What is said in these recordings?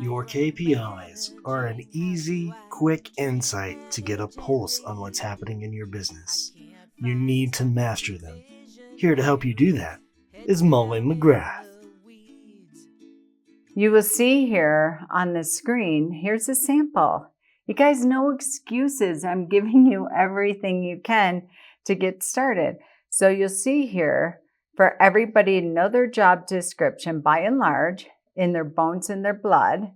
Your KPIs are an easy, quick insight to get a pulse on what's happening in your business. You need to master them. Here to help you do that is Mullen McGrath. You will see here on the screen, here's a sample. You guys, no excuses. I'm giving you everything you can to get started. So you'll see here, for everybody to know their job description by and large, in their bones and their blood,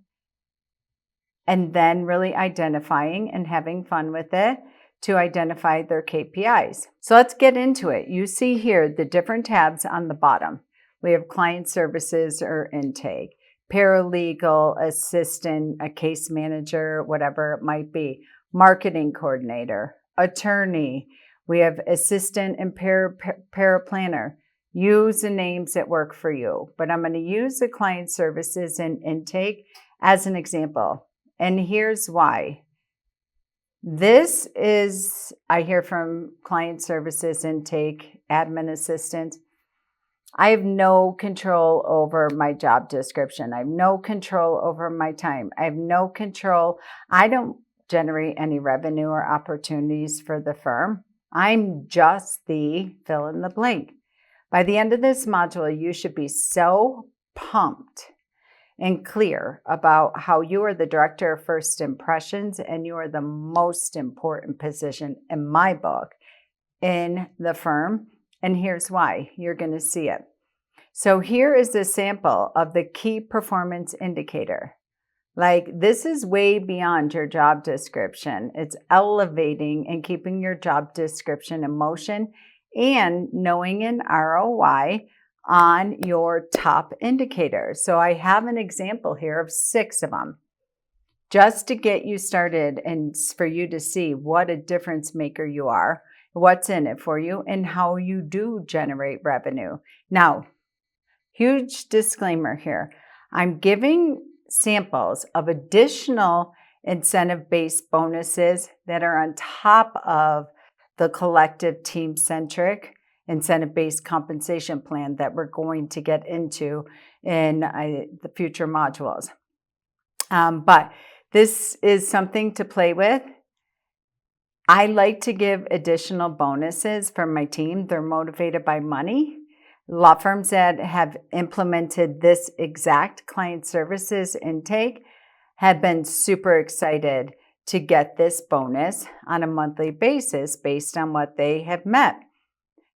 and then really identifying and having fun with it to identify their KPIs. So let's get into it. You see here the different tabs on the bottom. We have client services or intake, paralegal, assistant, a case manager, whatever it might be, marketing coordinator, attorney. We have assistant and paraplanner. Use the names that work for you, but I'm going to use the client services and intake as an example. And here's why. This is, I hear from client services intake, admin assistant. I have no control over my job description. I have no control over my time. I have no control. I don't generate any revenue or opportunities for the firm. I'm just the fill in the blank. By the end of this module, you should be so pumped and clear about how you are the director of first impressions and you are the most important position in my book in the firm. And here's why. You're going to see it. So here is a sample of the key performance indicator. Like, this is way beyond your job description. It's elevating and keeping your job description in motion and knowing an ROI on your top indicators. So I have an example here of 6 of them, just to get you started and for you to see what a difference maker you are, what's in it for you, and how you do generate revenue. Now, huge disclaimer here. I'm giving samples of additional incentive-based bonuses that are on top of the collective team-centric incentive-based compensation plan that we're going to get into in the future modules. But this is something to play with. I like to give additional bonuses for my team. They're motivated by money. Law firms that have implemented this exact client services intake have been super excited to get this bonus on a monthly basis based on what they have met.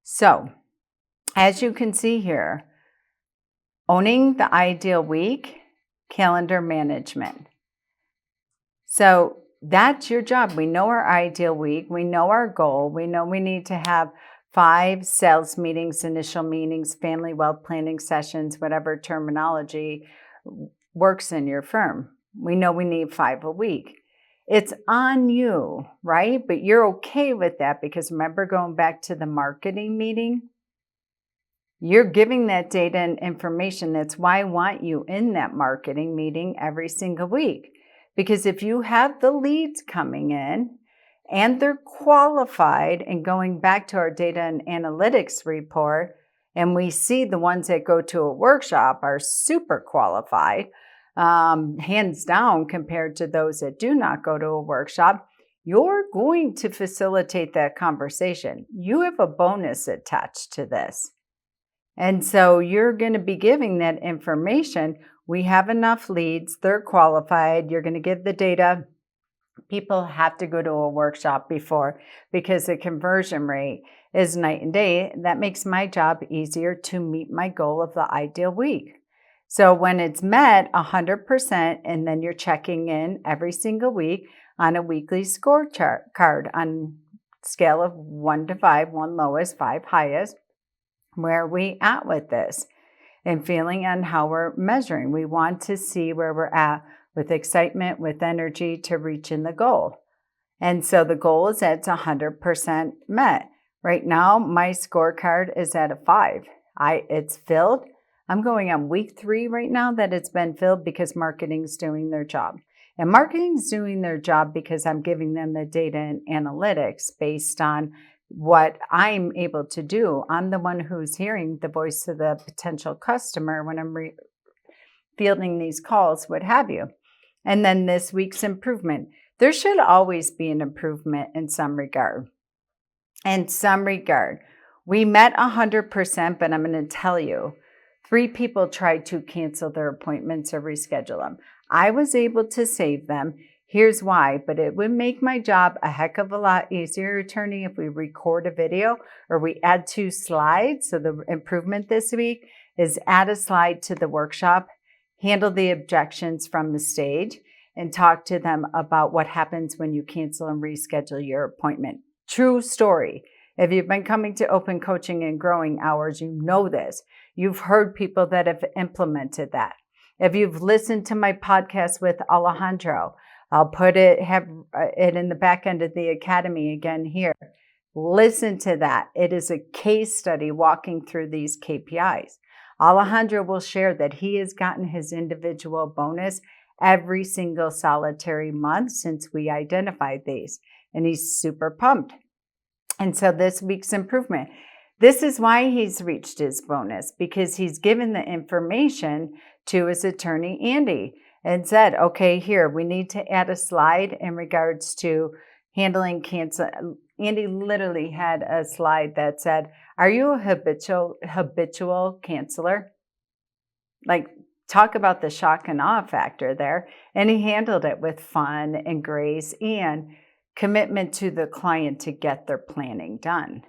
So, as you can see here, owning the ideal week, calendar management. So that's your job. We know our ideal week. We know our goal. We know we need to have 5 sales meetings, initial meetings, family wealth planning sessions, whatever terminology works in your firm. We know we need 5 a week. It's on you, right? But you're okay with that because remember going back to the marketing meeting? You're giving that data and information. That's why I want you in that marketing meeting every single week. Because if you have the leads coming in and they're qualified, and going back to our data and analytics report, and we see the ones that go to a workshop are super qualified, hands down compared to those that do not go to a workshop, you're going to facilitate that conversation. You have a bonus attached to this. And so you're going to be giving that information. We have enough leads. They're qualified. You're going to give the data. People have to go to a workshop before because the conversion rate is night and day. That makes my job easier to meet my goal of the ideal week. So when it's met 100%, and then you're checking in every single week on a weekly scorecard on scale of 1 to 5, 1 lowest, 5 highest, where are we at with this? And feeling on how we're measuring. We want to see where we're at with excitement, with energy to reaching the goal. And so the goal is that it's 100% met. Right now, my scorecard is at a 5. It's filled. I'm going on week 3 right now that it's been filled because marketing's doing their job. And marketing's doing their job because I'm giving them the data and analytics based on what I'm able to do. I'm the one who's hearing the voice of the potential customer when I'm fielding these calls, what have you. And then this week's improvement. There should always be an improvement in some regard. In some regard. We met 100%, but I'm going to tell you, 3 people tried to cancel their appointments or reschedule them. I was able to save them. Here's why, but it would make my job a heck of a lot easier, attorney, if we record a video or we add 2 slides. So the improvement this week is add a slide to the workshop, handle the objections from the stage, and talk to them about what happens when you cancel and reschedule your appointment. True story. If you've been coming to Open Coaching and Growing Hours, you know this. You've heard people that have implemented that. If you've listened to my podcast with Alejandro, I'll have it in the back end of the academy again here. Listen to that. It is a case study walking through these KPIs. Alejandro will share that he has gotten his individual bonus every single solitary month since we identified these, and he's super pumped. And so this week's improvement, this is why he's reached his bonus, because he's given the information to his attorney, Andy, and said, okay, here, we need to add a slide in regards to handling cancel. Andy literally had a slide that said, are you a habitual canceler? Like, talk about the shock and awe factor there. And he handled it with fun and grace and commitment to the client to get their planning done.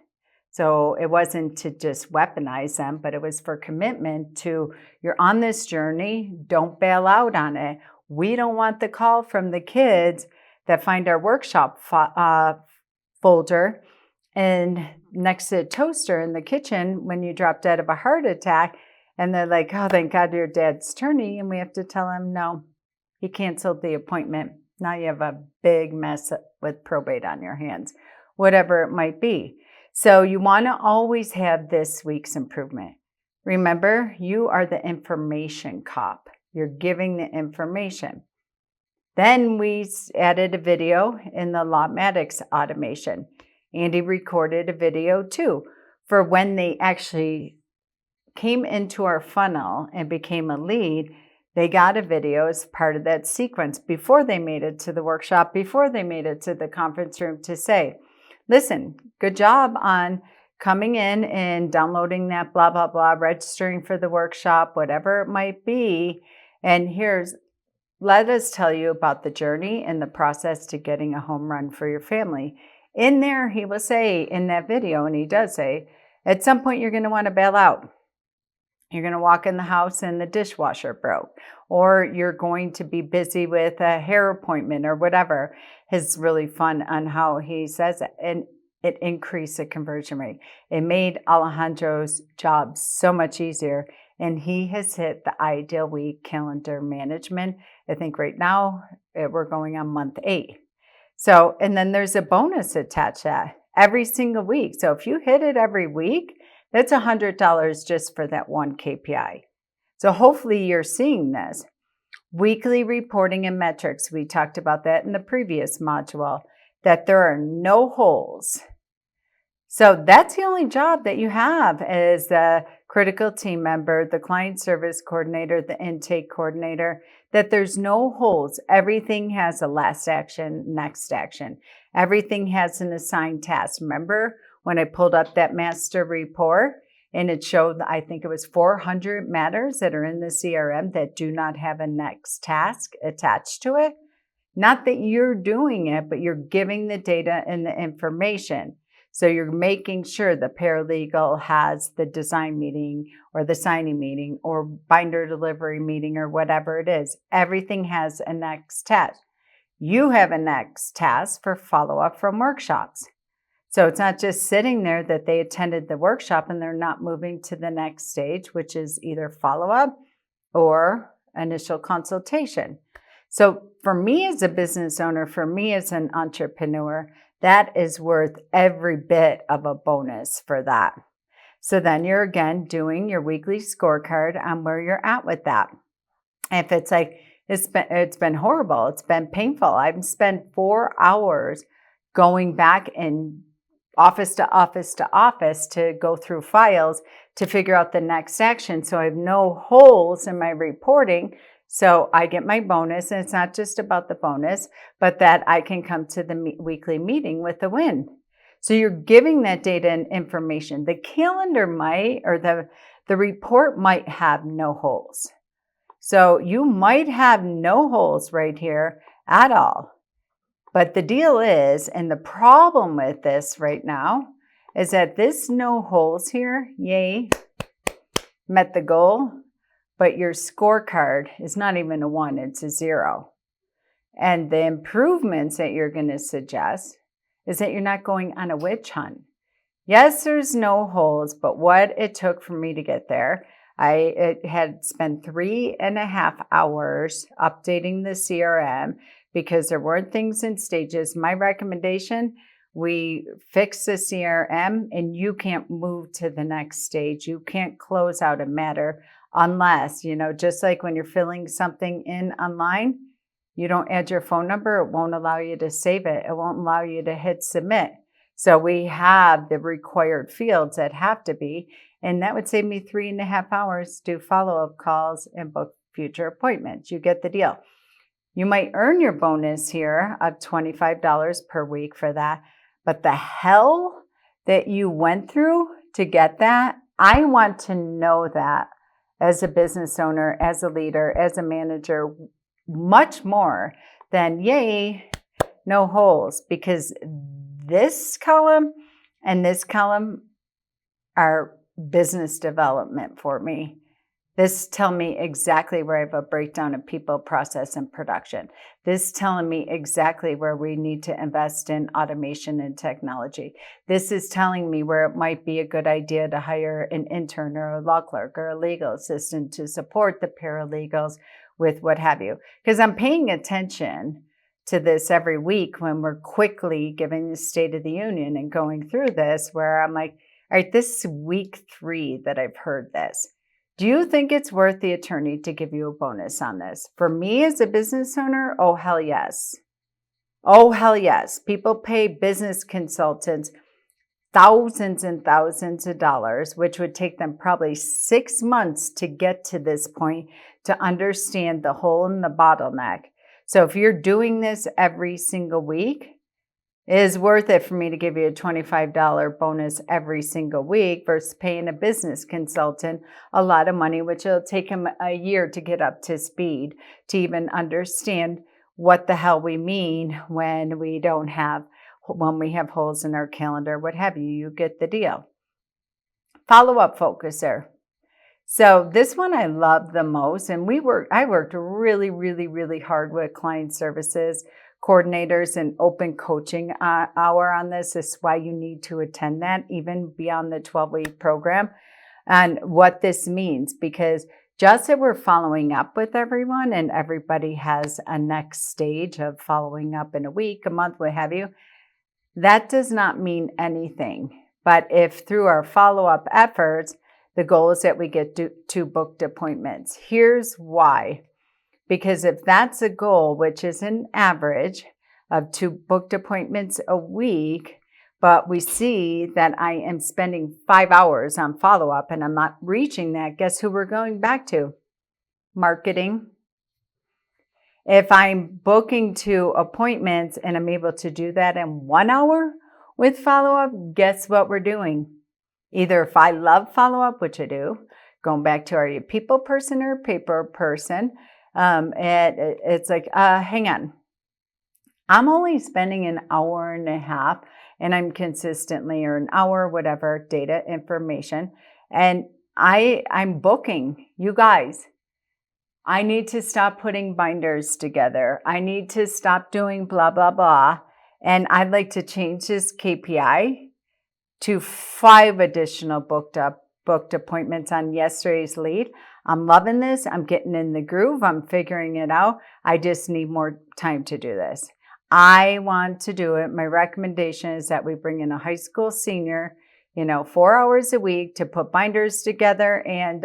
So it wasn't to just weaponize them, but it was for commitment to, you're on this journey, don't bail out on it. We don't want the call from the kids that find our workshop folder and next to a toaster in the kitchen when you drop dead of a heart attack. And they're like, oh, thank God your dad's attorney. And we have to tell him, no, he canceled the appointment. Now you have a big mess with probate on your hands, whatever it might be. So you want to always have this week's improvement. Remember, you are the information cop. You're giving the information. Then we added a video in the Lawmatics automation. Andy recorded a video too for when they actually came into our funnel and became a lead. They got a video as part of that sequence before they made it to the workshop, before they made it to the conference room, to say, listen, good job on coming in and downloading that blah, blah, blah, registering for the workshop, whatever it might be. And let us tell you about the journey and the process to getting a home run for your family. In there, he will say in that video, and he does say, at some point you're going to want to bail out. You're going to walk in the house and the dishwasher broke, or you're going to be busy with a hair appointment or whatever. It's really fun on how he says it, and it increased the conversion rate. It made Alejandro's job so much easier, and he has hit the ideal week calendar management. I think right now we're going on month 8. So, and then there's a bonus attached to that every single week. So if you hit it every week, that's $100 just for that one KPI. So hopefully you're seeing this. Weekly reporting and metrics. We talked about that in the previous module, that there are no holes. So that's the only job that you have as the critical team member, the client service coordinator, the intake coordinator, that there's no holes. Everything has a last action, next action. Everything has an assigned task. Remember when I pulled up that master report and it showed, I think it was 400 matters that are in the CRM that do not have a next task attached to it? Not that you're doing it, but you're giving the data and the information. So you're making sure the paralegal has the design meeting or the signing meeting or binder delivery meeting or whatever it is. Everything has a next task. You have a next task for follow-up from workshops. So it's not just sitting there that they attended the workshop and they're not moving to the next stage, which is either follow-up or initial consultation. So for me as a business owner, for me as an entrepreneur, that is worth every bit of a bonus for that. So then you're again doing your weekly scorecard on where you're at with that. If it's like, it's been horrible, it's been painful. I've spent 4 hours going back and office to office to office to go through files to figure out the next action. So I have no holes in my reporting. So I get my bonus, and it's not just about the bonus, but that I can come to the weekly meeting with a win. So you're giving that data and information. The calendar might, or the report might have no holes. So you might have no holes right here at all. But the deal is, and the problem with this right now, is that this no holes here, yay, met the goal, but your scorecard is not even a 1, it's a 0. And the improvements that you're going to suggest is that you're not going on a witch hunt. Yes, there's no holes, but what it took for me to get there, I had spent 3.5 hours updating the CRM because there weren't things in stages. My recommendation, we fix the CRM and you can't move to the next stage. You can't close out a matter unless, just like when you're filling something in online, you don't add your phone number, it won't allow you to save it. It won't allow you to hit submit. So we have the required fields that have to be, and that would save me 3.5 hours to do follow-up calls and book future appointments. You get the deal. You might earn your bonus here of $25 per week for that, but the hell that you went through to get that, I want to know that as a business owner, as a leader, as a manager, much more than yay, no holes, because this column and this column are business development for me. This tells me exactly where I have a breakdown of people, process, and production. This telling me exactly where we need to invest in automation and technology. This is telling me where it might be a good idea to hire an intern or a law clerk or a legal assistant to support the paralegals with what have you. Because I'm paying attention to this every week when we're quickly giving the State of the Union and going through this, where I'm like, all right, this is week 3 that I've heard this. Do you think it's worth the attorney to give you a bonus on this? For me as a business owner, oh, hell yes. Oh, hell yes. People pay business consultants thousands and thousands of dollars, which would take them probably 6 months to get to this point to understand the hole in the bottleneck. So if you're doing this every single week, it is worth it for me to give you a $25 bonus every single week versus paying a business consultant a lot of money, which will take him a year to get up to speed to even understand what the hell we mean when we have holes in our calendar, what have you. You get the deal. Follow-up focuser. So this one I love the most, and I worked really, really, really hard with client services coordinators and open coaching hour on this. This is why you need to attend that, even beyond the 12-week program, and what this means, because just that we're following up with everyone and everybody has a next stage of following up in a week, a month, what have you, that does not mean anything. But if through our follow-up efforts, the goal is that we get two booked appointments. Here's why. Because if that's a goal, which is an average of 2 booked appointments a week, but we see that I am spending 5 hours on follow-up and I'm not reaching that, guess who we're going back to? Marketing. If I'm booking 2 appointments and I'm able to do that in 1 hour with follow-up, guess what we're doing? Either if I love follow-up, which I do, going back to are you a people person or a paper person? It's like, hang on. I'm only spending an hour and a half and I'm consistently, or an hour, whatever, data information. And I'm booking. You guys, I need to stop putting binders together. I need to stop doing blah, blah, blah. And I'd like to change this KPI to 5 additional booked appointments on yesterday's lead. I'm loving this. I'm getting in the groove. I'm figuring it out. I just need more time to do this. I want to do it. My recommendation is that we bring in a high school senior, 4 hours a week to put binders together and,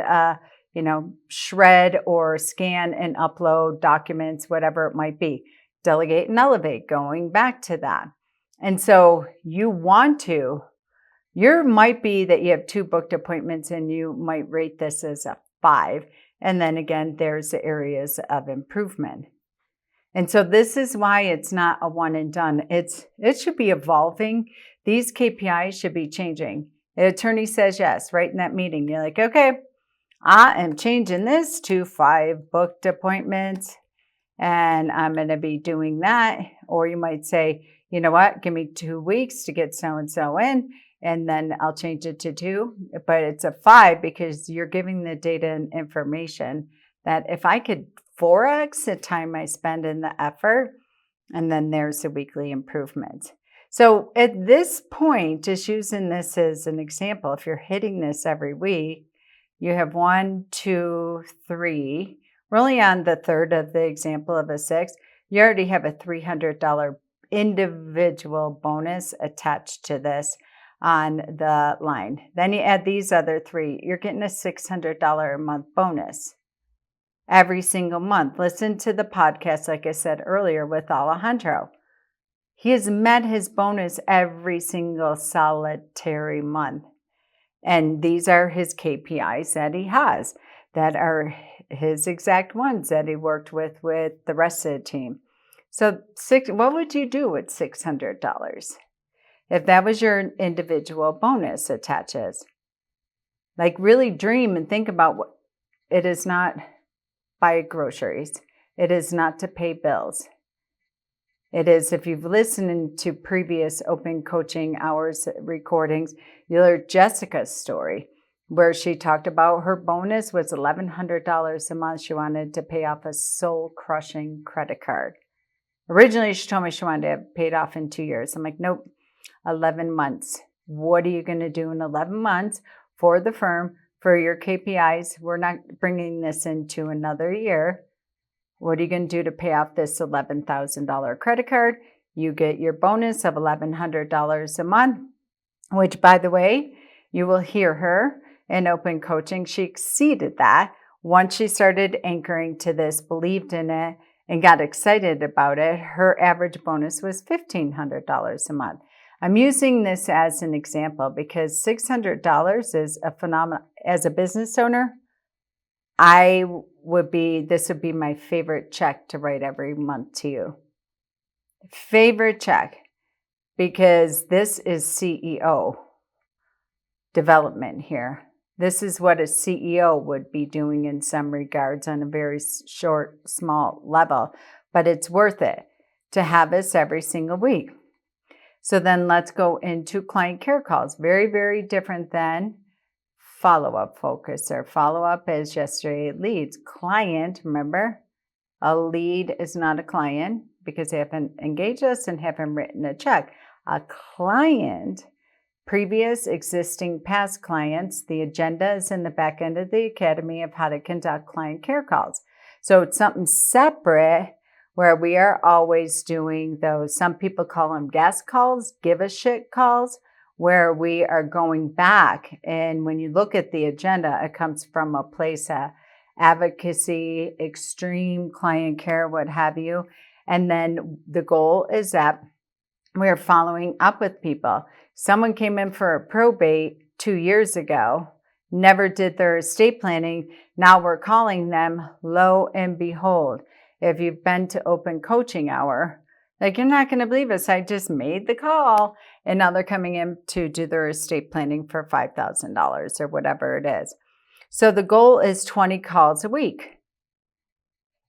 shred or scan and upload documents, whatever it might be. Delegate and elevate, going back to that. And so you want to Your might be that you have 2 booked appointments and you might rate this as a 5. And then again, there's the areas of improvement. And so this is why it's not a one and done. It should be evolving. These KPIs should be changing. The attorney says yes, right in that meeting. You're like, okay, I am changing this to 5 booked appointments and I'm going to be doing that. Or you might say, you know what, give me 2 weeks to get so-and-so in, and then I'll change it to 2. But it's a 5 because you're giving the data and information that if I could 4x the time I spend in the effort, and then there's the weekly improvements. So at this point, just using this as an example, if you're hitting this every week, you have 1, 2, 3. We're only on the third of the example of a 6. You already have a $300 individual bonus attached to this on the line. Then you add these other 3, you're getting a $600 a month bonus every single month. Listen to the podcast, like I said earlier, with Alejandro. He has met his bonus every single solitary month. And these are his KPIs that he has, that are his exact ones that he worked with the rest of the team. So what would you do with $600 if that was your individual bonus attaches? Like really dream and think about what it is. Not buy groceries. It is not to pay bills. It is, if you've listened to previous open coaching hours recordings, you'll hear Jessica's story where she talked about her bonus was $1,100 a month. She wanted to pay off a soul-crushing credit card. Originally, she told me she wanted to have paid off in 2 years. I'm like, nope, 11 months. What are you going to do in 11 months for the firm, for your KPIs? We're not bringing this into another year. What are you going to do to pay off this $11,000 credit card? You get your bonus of $1,100 a month, which, by the way, you will hear her in open coaching. She exceeded that once she started anchoring to this, believed in it, and got excited about it. Her average bonus was $1,500 a month. I'm using this as an example because $600 is a phenomenal. As a business owner, this would be my favorite check to write every month to you. Favorite check, because this is CEO development here. This is what a CEO would be doing in some regards on a very short, small level, but it's worth it to have this every single week. So then let's go into client care calls. Very, very different than follow-up focus. Or follow-up is yesterday leads. Client, remember, a lead is not a client because they haven't engaged us and haven't written a check. A client, previous, existing, past clients, the agenda is in the back end of the academy of how to conduct client care calls. So it's something separate where we are always doing those, some people call them gas calls, give a shit calls, where we are going back. And when you look at the agenda, it comes from a place of advocacy, extreme client care, what have you. And then the goal is that we're following up with people. Someone came in for a probate 2 years ago, never did their estate planning. Now we're calling them. Lo and behold, if you've been to open coaching hour, like, you're not going to believe us. I just made the call and now they're coming in to do their estate planning for $5,000 or whatever it is. So the goal is 20 calls a week.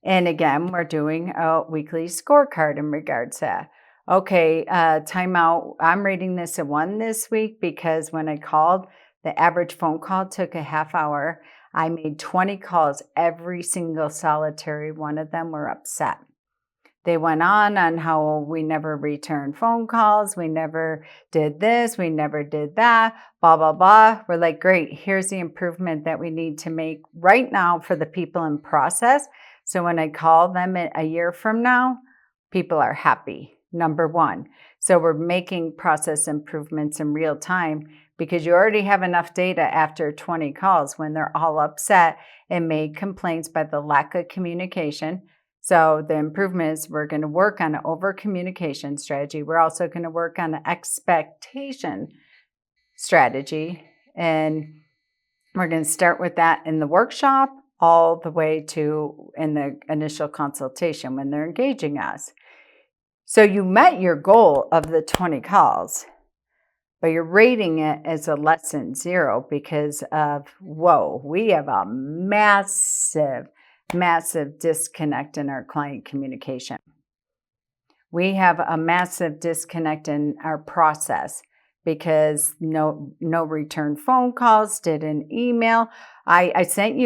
And again, we're doing a weekly scorecard in regards to that. Okay, timeout. I'm rating this a 1 this week because when I called, the average phone call took a half hour. I made 20 calls. Every single solitary one of them were upset. They went on how we never returned phone calls. We never did this. We never did that. Blah, blah, blah. We're like, great. Here's the improvement that we need to make right now for the people in process. So when I call them a year from now, people are happy. Number 1. So we're making process improvements in real time because you already have enough data after 20 calls when they're all upset and made complaints by the lack of communication. So the improvement is we're going to work on an over-communication strategy. We're also going to work on an expectation strategy. And we're going to start with that in the workshop all the way to in the initial consultation when they're engaging us. So you met your goal of the 20 calls, but you're rating it as a less than 0 because of, whoa, we have a massive disconnect in our client communication. We have a massive disconnect in our process because no return phone calls, did an email. I sent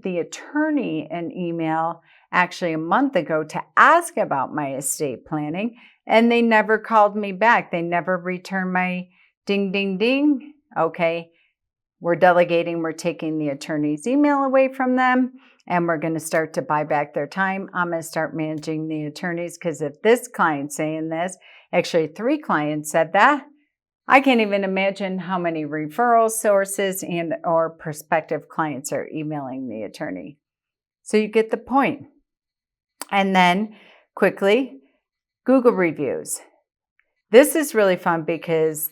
the attorney an email actually a month ago to ask about my estate planning, and they never called me back. They never returned my ding, ding, ding. Okay, we're delegating, we're taking the attorney's email away from them, and we're going to start to buy back their time. I'm going to start managing the attorneys because if this client's saying this, actually 3 clients said that, I can't even imagine how many referral sources and or prospective clients are emailing the attorney. So you get the point. And then quickly, Google reviews. This is really fun because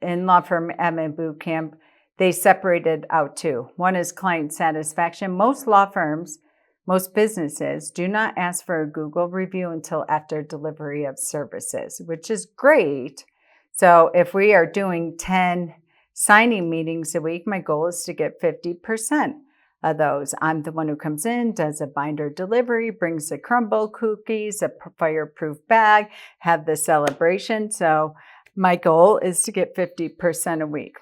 in Law Firm Admin Bootcamp, they separated out 2. One is client satisfaction. Most law firms, most businesses do not ask for a Google review until after delivery of services, which is great. So if we are doing 10 signing meetings a week, my goal is to get 50% of those. I'm the one who comes in, does a binder delivery, brings the crumble cookies, a fireproof bag, have the celebration. So my goal is to get 50% a week.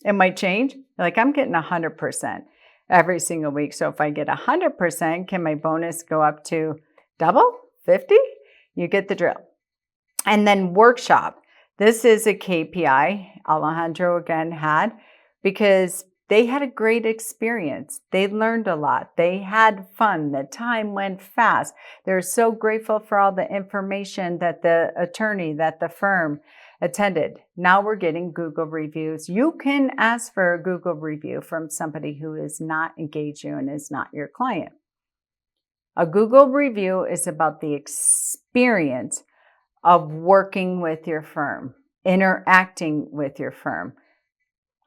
It might change. Like I'm getting 100% every single week. So if I get 100%, can my bonus go up to double, 50? You get the drill. And then workshop. This is a KPI Alejandro again had because they had a great experience. They learned a lot. They had fun. The time went fast. They're so grateful for all the information that the attorney, that the firm attended. Now we're getting Google reviews. You can ask for a Google review from somebody who is not engaged you and is not your client. A Google review is about the experience of working with your firm, interacting with your firm.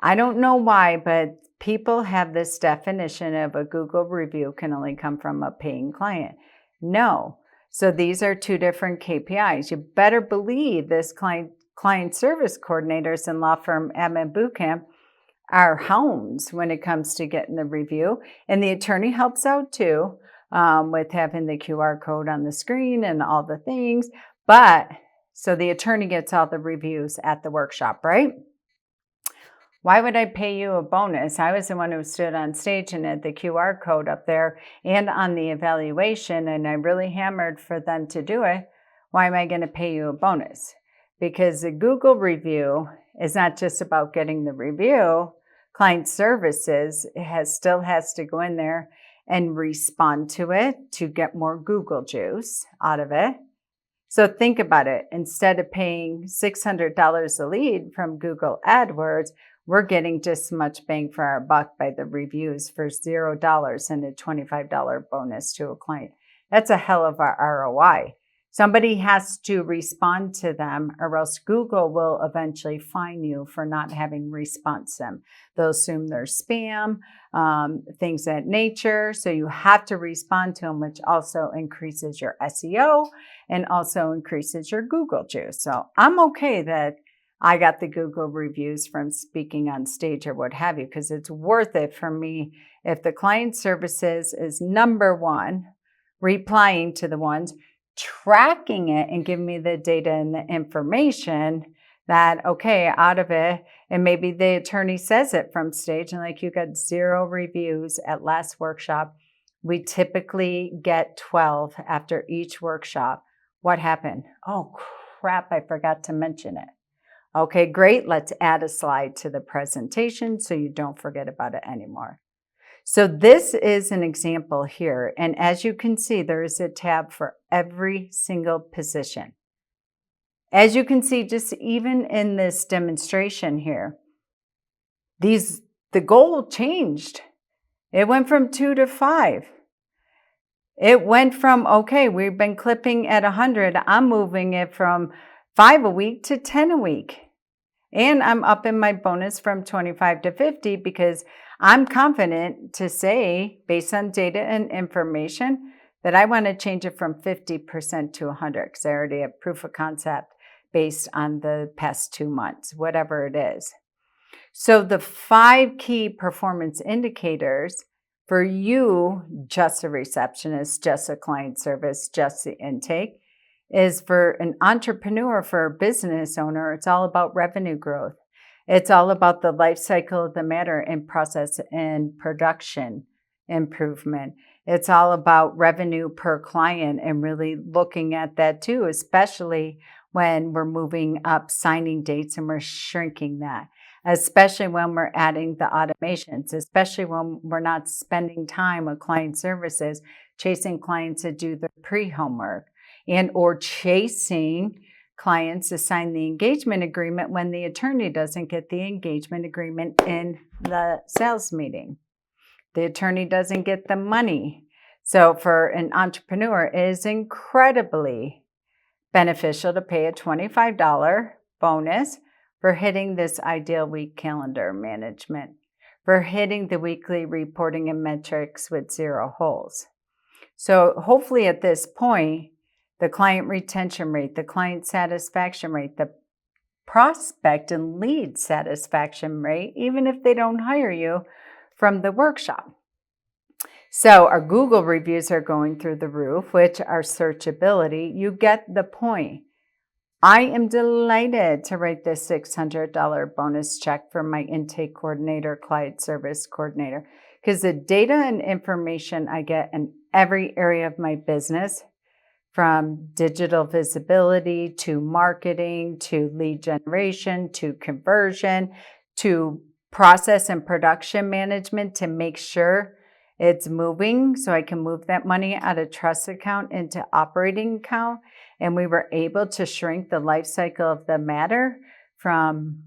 I don't know why, but people have this definition of a Google review can only come from a paying client. No. So these are 2 different KPIs. You better believe this client service coordinators in Law Firm Admin Bootcamp are hounds when it comes to getting the review. And the attorney helps out too with having the QR code on the screen and all the things. But so the attorney gets all the reviews at the workshop, right? Why would I pay you a bonus? I was the one who stood on stage and had the QR code up there and on the evaluation, and I really hammered for them to do it. Why am I going to pay you a bonus? Because the Google review is not just about getting the review. Client services still has to go in there and respond to it to get more Google juice out of it. So think about it. Instead of paying $600 a lead from Google AdWords, we're getting just as much bang for our buck by the reviews for $0 and a $25 bonus to a client. That's a hell of a ROI. Somebody has to respond to them or else Google will eventually fine you for not having response to them. They'll assume they're spam, things of that nature. So you have to respond to them, which also increases your SEO and also increases your Google juice. So I'm okay that I got the Google reviews from speaking on stage or what have you, because it's worth it for me if the client services is number 1, replying to the ones, tracking it and giving me the data and the information that, okay, out of it, and maybe the attorney says it from stage, and like you got 0 reviews at last workshop. We typically get 12 after each workshop. What happened? Oh, crap, I forgot to mention it. Okay, great. Let's add a slide to the presentation so you don't forget about it anymore. So this is an example here. And as you can see, there is a tab for every single position. As you can see, just even in this demonstration here, the goal changed. It went from 2 to 5. It went from, okay, we've been clipping at 100. I'm moving it from 5 a week to 10 a week. And I'm upping my bonus from 25 to 50 because I'm confident to say, based on data and information, that I want to change it from 50% to 100 because I already have proof of concept based on the past 2 months, whatever it is. So the 5 key performance indicators for you, just a receptionist, just a client service, just the intake, is for an entrepreneur, for a business owner, it's all about revenue growth. It's all about the life cycle of the matter and process and production improvement. It's all about revenue per client and really looking at that too, especially when we're moving up signing dates and we're shrinking that, especially when we're adding the automations, especially when we're not spending time with client services, chasing clients to do the pre-homework and or chasing clients to sign the engagement agreement when the attorney doesn't get the engagement agreement in the sales meeting. The attorney doesn't get the money. So for an entrepreneur, it is incredibly beneficial to pay a $25 bonus for hitting this ideal week calendar management, for hitting the weekly reporting and metrics with 0 holes. So hopefully at this point, the client retention rate, the client satisfaction rate, the prospect and lead satisfaction rate, even if they don't hire you from the workshop. So our Google reviews are going through the roof, which are searchability. You get the point. I am delighted to write this $600 bonus check for my intake coordinator, client service coordinator, because the data and information I get in every area of my business, from digital visibility to marketing to lead generation to conversion to process and production management to make sure it's moving so I can move that money out of trust account into operating account. And we were able to shrink the life cycle of the matter from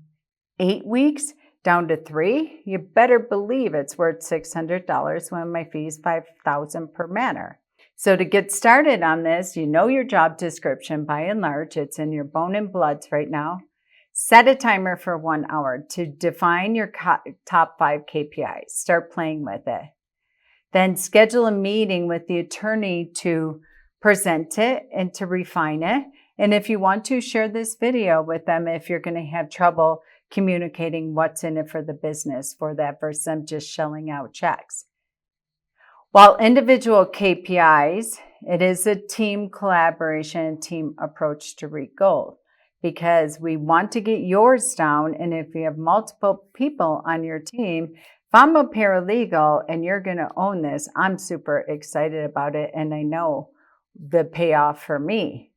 8 weeks down to 3. You better believe it's worth $600 when my fee is $5,000 per matter. So to get started on this, you know your job description by and large. It's in your bone and bloods right now. Set a timer for 1 hour to define your top 5 KPIs. Start playing with it. Then schedule a meeting with the attorney to present it and to refine it. And if you want to, share this video with them if you're going to have trouble communicating what's in it for the business for that versus them just shelling out checks. While individual KPIs, it is a team collaboration, team approach to reach goals because we want to get yours down. And if you have multiple people on your team, if I'm a paralegal and you're going to own this, I'm super excited about it. And I know the payoff for me.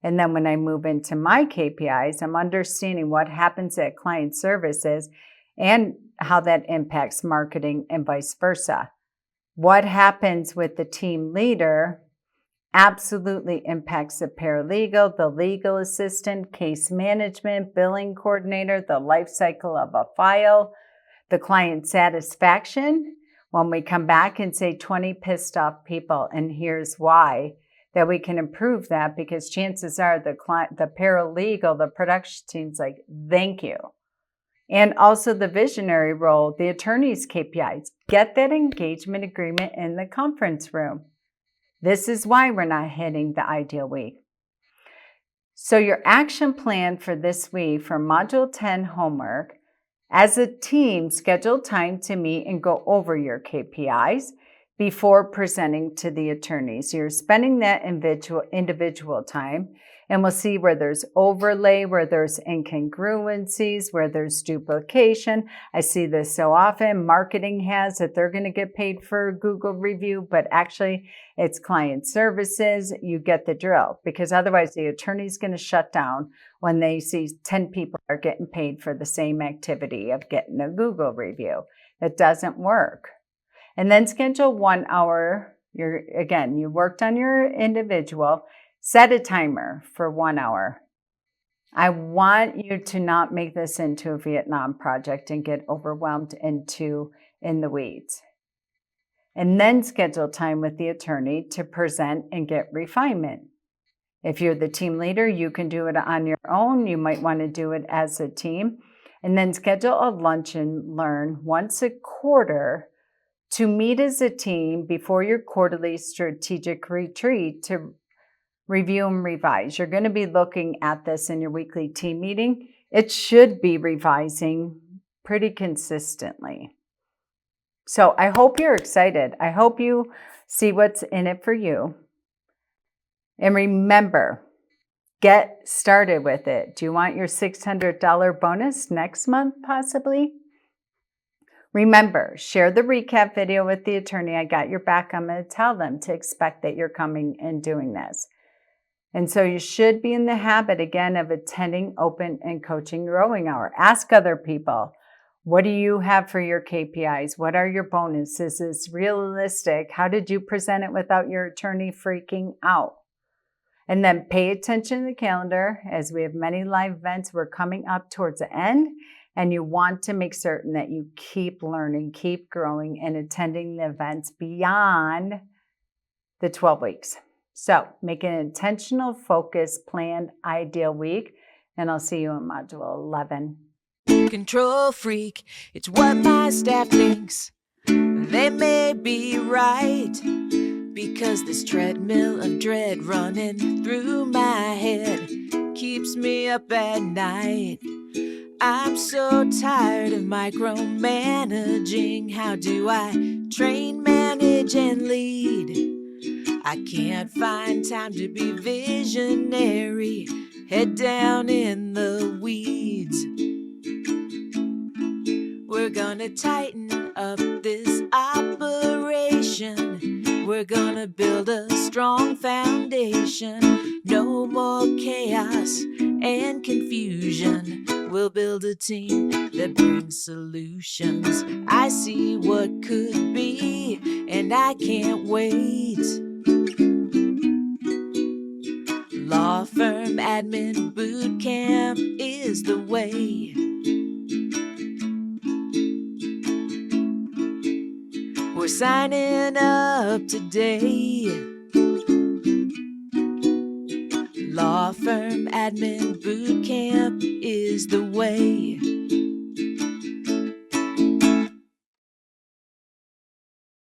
And then when I move into my KPIs, I'm understanding what happens at client services and how that impacts marketing and vice versa. What happens with the team leader absolutely impacts the paralegal, the legal assistant, case management, billing coordinator, the life cycle of a file, the client satisfaction. When we come back and say 20 pissed off people, and here's why, that we can improve that because chances are the paralegal, the production team's like, thank you. And also the visionary role, the attorney's KPIs. Get that engagement agreement in the conference room. This is why we're not hitting the ideal week. So your action plan for this week for Module 10 homework, as a team, schedule time to meet and go over your KPIs before presenting to the attorneys. You're spending that individual time, and we'll see where there's overlay, where there's incongruencies, where there's duplication. I see this so often. Marketing has that they're going to get paid for Google review, but actually it's client services. You get the drill because otherwise the attorney's going to shut down when they see 10 people are getting paid for the same activity of getting a Google review. That doesn't work. And then schedule 1 hour. You worked on your individual. Set a timer for 1 hour. I want you to not make this into a Vietnam project and get overwhelmed in the weeds. And then schedule time with the attorney to present and get refinement. If you're the team leader, you can do it on your own. You might want to do it as a team. And then schedule a lunch and learn once a quarter to meet as a team before your quarterly strategic retreat to review and revise. You're going to be looking at this in your weekly team meeting. It should be revising pretty consistently. So I hope you're excited. I hope you see what's in it for you. And remember, get started with it. Do you want your $600 bonus next month, possibly? Remember, share the recap video with the attorney. I got your back. I'm going to tell them to expect that you're coming and doing this. And so you should be in the habit, again, of attending open and coaching growing hour. Ask other people, what do you have for your KPIs? What are your bonuses? Is this realistic? How did you present it without your attorney freaking out? And then pay attention to the calendar as we have many live events. We're coming up towards the end, and you want to make certain that you keep learning, keep growing, and attending the events beyond the 12 weeks. So make an intentional, focused, planned, ideal week, and I'll see you in Module 11. Control freak, it's what my staff thinks. They may be right, because this treadmill of dread running through my head keeps me up at night. I'm so tired of micromanaging. How do I train, manage, and lead? I can't find time to be visionary, head down in the weeds. We're gonna tighten up this operation. We're gonna build a strong foundation. No more chaos and confusion. We'll build a team that brings solutions. I see what could be, and I can't wait. Law firm admin boot camp is the way. We're signing up today. Law firm admin boot camp is the way.